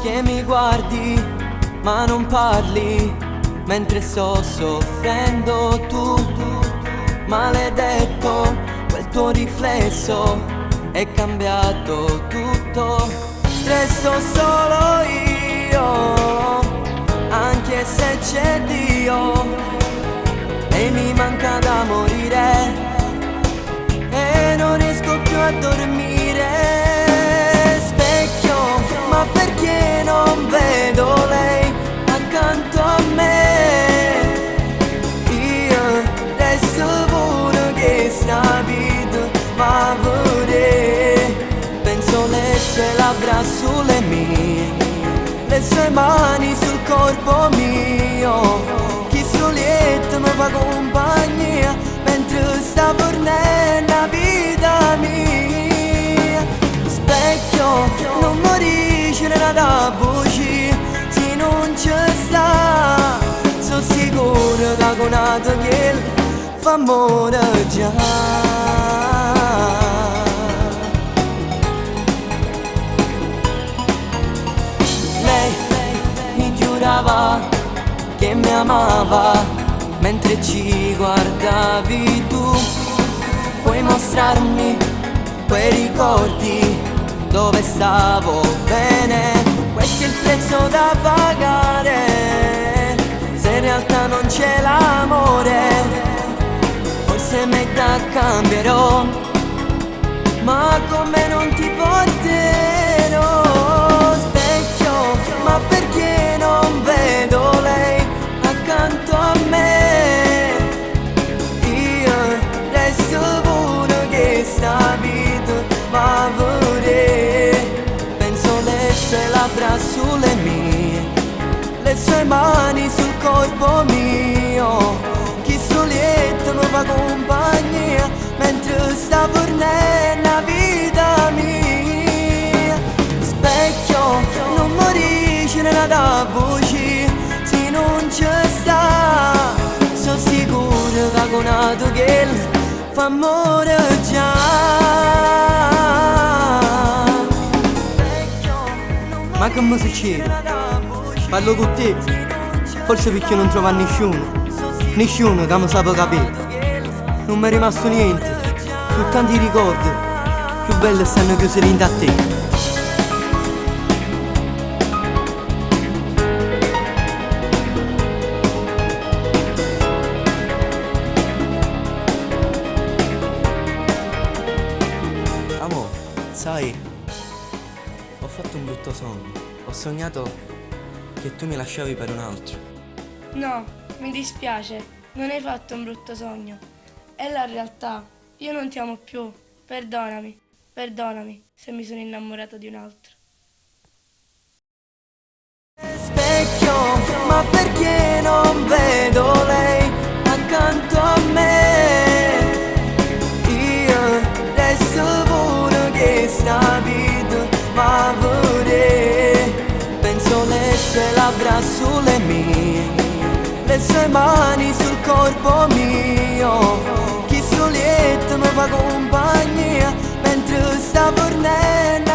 che mi guardi ma non parli, mentre sto soffrendo tu, maledetto, quel tuo riflesso è cambiato tutto. Resto solo io, anche se c'è Dio, e mi manca da morire, e non riesco più a dormire. Specchio, ma perché non vedo lei accanto a me? Io resto pure che sta vita ma vorrei. Penso le sue labbra sulle mie, le sue mani sul corpo mio. Chi solietto mi fa compagnia mentre sta fornendo la vita mia. Specchio, non morisce nella da voce, se non c'è sta, sono sicuro che con altro che fa amore già. Che mi amava mentre ci guardavi tu. Puoi mostrarmi quei ricordi dove stavo bene. Questo è il prezzo da pagare se in realtà non c'è l'amore. Forse metà cambierò, ma con me non ti porterò. Specchio, ma perché non vedo lei accanto a me? Io resto pure che sta vita ma vorrei. Penso le sue labbra sulle mie, le sue mani sul corpo mio. Chi solietto mi fa compagnia mentre sta fornendo la vita mia. Specchio, non morisce nella da voce, se non c'è sta, sono sicuro che con altro che fa amore già. Ma che mi succede? Parlo con te, forse perché non trovo nessuno che mi sappia capire. Non mi è rimasto niente, su tanti ricordi, più belli stanno chiusi dentro a te. Amore, sai, ho fatto un brutto sogno. Ho sognato che tu mi lasciavi per un altro. No, mi dispiace, non hai fatto un brutto sogno. È la realtà, io non ti amo più. Perdonami, perdonami se mi sono innamorato di un altro. Specchio, ma perché non vedo lei accanto a me? Io resto pure che sta vita ma vorrei. Penso le sue labbra sulle mie, le sue mani sul corpo mio. Chi solietto mi fa compagnia mentre sta fornendo